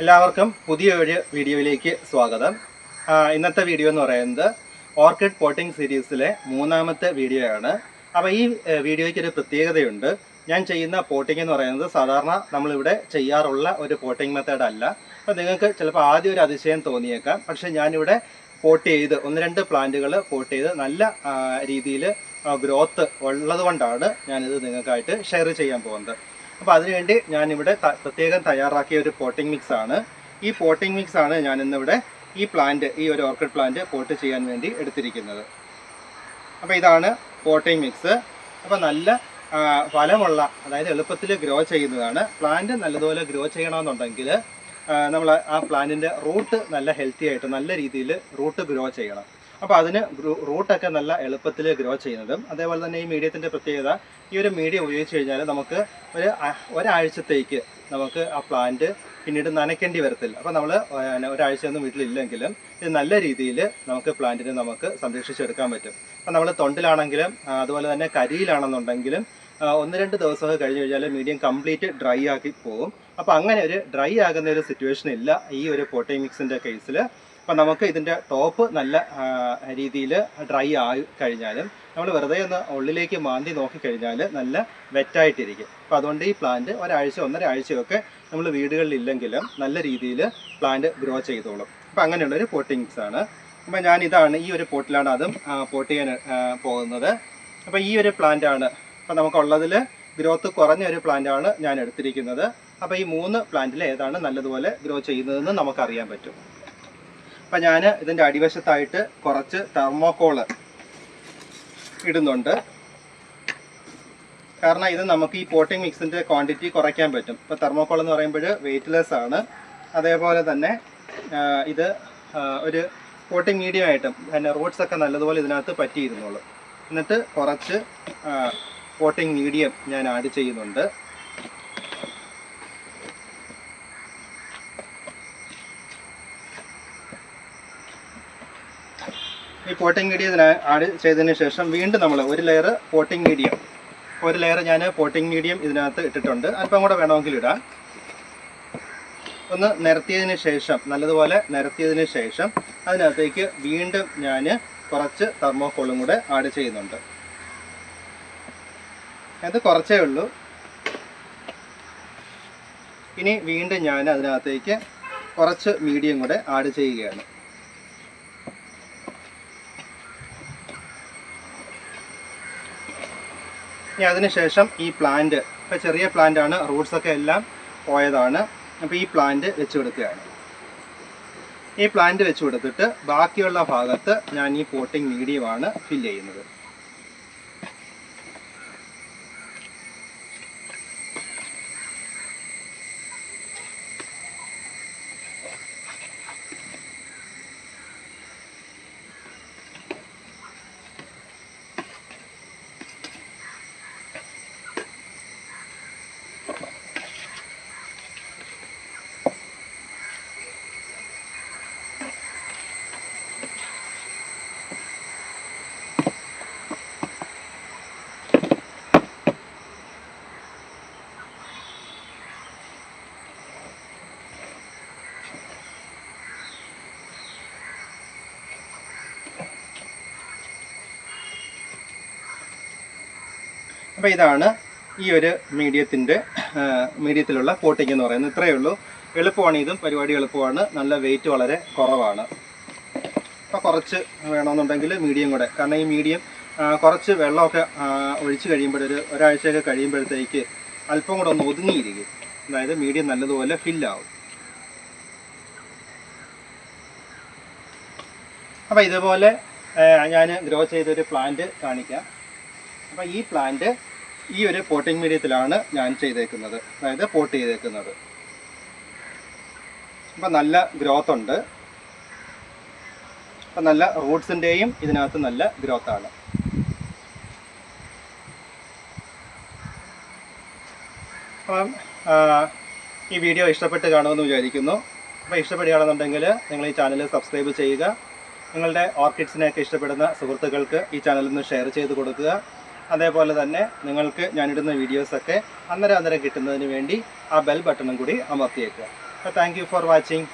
എല്ലാവർക്കും പുതിയൊരു വീഡിയോയിലേക്ക് സ്വാഗതം. ഇന്നത്തെ വീഡിയോ എന്ന് പറയുന്നത് ഓർക്കിഡ് പോട്ടിംഗ് സീരീസിലെ മൂന്നാമത്തെ വീഡിയോ ആണ്. അപ്പോൾ ഈ വീഡിയോയ്ക്ക് ഒരു പ്രത്യേകതയുണ്ട്. ഞാൻ ചെയ്യുന്ന പോട്ടിംഗ് എന്ന് പറയുന്നത് സാധാരണ നമ്മളിവിടെ ചെയ്യാറുള്ള ഒരു പോട്ടിംഗ് മെത്തേഡ് അല്ല. അപ്പോൾ നിങ്ങൾക്ക് ചിലപ്പോൾ ആദ്യം ഒരു അതിശയം തോന്നിയേക്കാം. പക്ഷേ ഞാനിവിടെ പോട്ട് ചെയ്ത് 1-2 പ്ലാന്റുകൾ പോട്ട് ചെയ്ത് നല്ല രീതിയിൽ ഗ്രോത്ത് ഉള്ളതുകൊണ്ടാണ് ഞാനിത് നിങ്ങൾക്കായിട്ട് ഷെയർ ചെയ്യാൻ പോകുന്നത്. അപ്പോൾ അതിനുവേണ്ടി ഞാനിവിടെ പ്രത്യേകം തയ്യാറാക്കിയ ഒരു പോട്ടിംഗ് മിക്സ് ആണ്. ഈ പോട്ടിംഗ് മിക്സ് ആണ് ഞാനിന്നിവിടെ ഈ ഒരു ഓർക്കിഡ് പ്ലാന്റ് പോട്ട് ചെയ്യാൻ വേണ്ടി എടുത്തിരിക്കുന്നത്. അപ്പോൾ ഇതാണ് പോട്ടിംഗ് മിക്സ്. അപ്പോൾ നല്ല ഫലമുള്ള, അതായത് എളുപ്പത്തിൽ ഗ്രോ ചെയ്യുന്നതാണ്. പ്ലാന്റ് നല്ലതുപോലെ ഗ്രോ ചെയ്യണമെന്നുണ്ടെങ്കിൽ നമ്മൾ ആ പ്ലാന്റിൻ്റെ റൂട്ട് നല്ല ഹെൽത്തി ആയിട്ട് നല്ല രീതിയിൽ റൂട്ട് ഗ്രോ ചെയ്യണം. അപ്പോൾ അതിന് റൂട്ടൊക്കെ നല്ല എളുപ്പത്തിൽ ഗ്രോ ചെയ്യുന്നതും, അതേപോലെ തന്നെ ഈ മീഡിയത്തിൻ്റെ പ്രത്യേകത, ഈ ഒരു മീഡിയം ഉപയോഗിച്ച് കഴിഞ്ഞാൽ നമുക്ക് ഒരാഴ്ചത്തേക്ക് നമുക്ക് ആ പ്ലാന്റ് പിന്നീട് നനയ്ക്കേണ്ടി വരത്തില്ല. അപ്പോൾ നമ്മൾ ഒരാഴ്ചയൊന്നും വീട്ടിലില്ലെങ്കിലും ഇത് നല്ല രീതിയിൽ നമുക്ക് പ്ലാന്റിനെ നമുക്ക് സംരക്ഷിച്ചെടുക്കാൻ പറ്റും. അപ്പോൾ നമ്മൾ തൊണ്ടിലാണെങ്കിലും അതുപോലെ തന്നെ കരിയിലാണെന്നുണ്ടെങ്കിലും 1-2 ദിവസമൊക്കെ കഴിഞ്ഞ് കഴിഞ്ഞാൽ മീഡിയം കംപ്ലീറ്റ് ഡ്രൈ ആക്കി പോകും. അപ്പോൾ അങ്ങനെ ഒരു ഡ്രൈ ആകുന്ന ഒരു സിറ്റുവേഷൻ ഇല്ല ഈ ഒരു പോട്ടിംഗ് മിക്സിൻ്റെ കേസിൽ. അപ്പോൾ നമുക്ക് ഇതിൻ്റെ ടോപ്പ് നല്ല രീതിയിൽ ഡ്രൈ ആയി കഴിഞ്ഞാലും നമ്മൾ വെറുതെ ഒന്ന് ഉള്ളിലേക്ക് മാന്തി നോക്കിക്കഴിഞ്ഞാൽ നല്ല വെറ്റായിട്ടിരിക്കും. അപ്പോൾ അതുകൊണ്ട് ഈ പ്ലാന്റ് ഒരാഴ്ച 1.5 ആഴ്ചയൊക്കെ നമ്മൾ വീടുകളിലില്ലെങ്കിലും നല്ല രീതിയിൽ പ്ലാന്റ് ഗ്രോ ചെയ്തോളും. അപ്പോൾ അങ്ങനെയുള്ളൊരു പോട്ടിംഗ് മിക്സ് ആണ്. അപ്പോൾ ഞാനിതാണ് ഈ ഒരു പോട്ടിലാണ് അതും പോട്ട് ചെയ്യാൻ പോകുന്നത്. അപ്പോൾ ഈ ഒരു പ്ലാന്റ് ആണ് അപ്പോൾ നമുക്കുള്ളതിൽ ഗ്രോത്ത് കുറഞ്ഞ ഒരു പ്ലാന്റാണ് ഞാൻ എടുത്തിരിക്കുന്നത്. അപ്പോൾ ഈ 3 പ്ലാന്റിൽ ഏതാണ് നല്ലതുപോലെ ഗ്രോ ചെയ്യുന്നതെന്ന് നമുക്കറിയാൻ പറ്റും. അപ്പം ഞാൻ ഇതിൻ്റെ അടിവശത്തായിട്ട് കുറച്ച് തെർമോക്കോള് ഇടുന്നുണ്ട്. കാരണം ഇത് നമുക്ക് ഈ പോട്ടിംഗ് മിക്സിൻ്റെ ക്വാണ്ടിറ്റി കുറയ്ക്കാൻ പറ്റും. ഇപ്പോൾ തെർമോക്കോൾ എന്ന് പറയുമ്പോൾ വെയ്റ്റ്ലെസ് ആണ്. അതേപോലെ തന്നെ ഇത് ഒരു പോട്ടിംഗ് മീഡിയം ആയിട്ടും പിന്നെ റൂട്ട്സൊക്കെ നല്ലതുപോലെ ഇതിനകത്ത് പറ്റിയിരുന്നുള്ളൂ. എന്നിട്ട് കുറച്ച് പോട്ടിംഗ് മീഡിയം ഞാൻ ആഡ് ചെയ്യുന്നുണ്ട്. ഈ പോട്ടിംഗ് മീഡിയം ആഡ് ചെയ്തതിന് ശേഷം വീണ്ടും നമ്മൾ ഒരു ലെയർ ഞാൻ പോട്ടിംഗ് മീഡിയം ഇതിനകത്ത് ഇട്ടിട്ടുണ്ട്. അല്പം കൂടെ വേണമെങ്കിൽ ഇടാം. ഒന്ന് നിരത്തിയതിന് ശേഷം, നല്ലതുപോലെ നിരത്തിയതിന് ശേഷം അതിനകത്തേക്ക് വീണ്ടും ഞാൻ കുറച്ച് തെർമോക്കോളും കൂടെ ആഡ് ചെയ്യുന്നുണ്ട്. അത് കുറച്ചേ ഉള്ളൂ. ഇനി വീണ്ടും ഞാൻ അതിനകത്തേക്ക് കുറച്ച് മീഡിയം കൂടെ ആഡ് ചെയ്യുകയാണ്. ഇനി അതിനുശേഷം ഈ പ്ലാന്റ്, ഇപ്പോൾ ചെറിയ പ്ലാന്റാണ്, റൂട്ട്സൊക്കെ എല്ലാം പോയതാണ്. അപ്പോൾ ഈ പ്ലാന്റ് വെച്ച് കൊടുക്കുകയാണ്. ഈ പ്ലാന്റ് വെച്ച് കൊടുത്തിട്ട് ബാക്കിയുള്ള ഭാഗത്ത് ഞാൻ ഈ പോട്ടിംഗ് മീഡിയമാണ് ഫില്ല് ചെയ്യുന്നത്. അപ്പോൾ ഇതാണ് ഈ ഒരു മീഡിയത്തിലുള്ള പോട്ടിംഗ് എന്ന് പറയുന്നത്. ഇത്രയേ ഉള്ളൂ. എളുപ്പമാണ്, ഇതും പരിപാടി എളുപ്പമാണ്. നല്ല വെയിറ്റ് വളരെ കുറവാണ്. അപ്പോൾ കുറച്ച് വേണമെന്നുണ്ടെങ്കിൽ മീഡിയം കൂടെ, കാരണം ഈ മീഡിയം കുറച്ച് വെള്ളമൊക്കെ ഒഴിച്ച് കഴിയുമ്പോൾ ഒരാഴ്ചയൊക്കെ കഴിയുമ്പോഴത്തേക്ക് അല്പം കൂടെ ഒന്ന് ഒതുങ്ങിയിരിക്കും. അതായത് മീഡിയം നല്ലതുപോലെ ഫില്ലാവും. അപ്പോൾ ഇതുപോലെ ഞാൻ ഗ്രോ ചെയ്തൊരു പ്ലാന്റ് കാണിക്കാം. അപ്പോൾ ഈ പ്ലാന്റ് ഈ ഒരു പോട്ടിംഗ് മീഡിയത്തിലാണ് ഞാൻ ചെയ്തേക്കുന്നത്, അതായത് പോട്ട് ചെയ്തേക്കുന്നത്. അപ്പോൾ നല്ല ഗ്രോത്ത് ഉണ്ട്. അപ്പം നല്ല റൂട്ട്സിൻ്റെയും ഇതിനകത്ത് നല്ല ഗ്രോത്താണ്. അപ്പം ഈ വീഡിയോ ഇഷ്ടപ്പെട്ട് കാണുമെന്ന് വിചാരിക്കുന്നു. അപ്പോൾ ഇഷ്ടപ്പെടുകയാണെന്നുണ്ടെങ്കിൽ നിങ്ങൾ ഈ ചാനൽ സബ്സ്ക്രൈബ് ചെയ്യുക. നിങ്ങളുടെ ഓർക്കിഡ്സിനെയൊക്കെ ഇഷ്ടപ്പെടുന്ന സുഹൃത്തുക്കൾക്ക് ഈ ചാനലൊന്ന് ഷെയർ ചെയ്ത് കൊടുക്കുക. അതേപോലെ തന്നെ നിങ്ങൾക്ക് ഞാനിടുന്ന വീഡിയോസൊക്കെ അന്നേരം കിട്ടുന്നതിന് വേണ്ടി ആ ബെൽ ബട്ടണും കൂടി അമർത്തിയേക്കുക. Thank you for watching.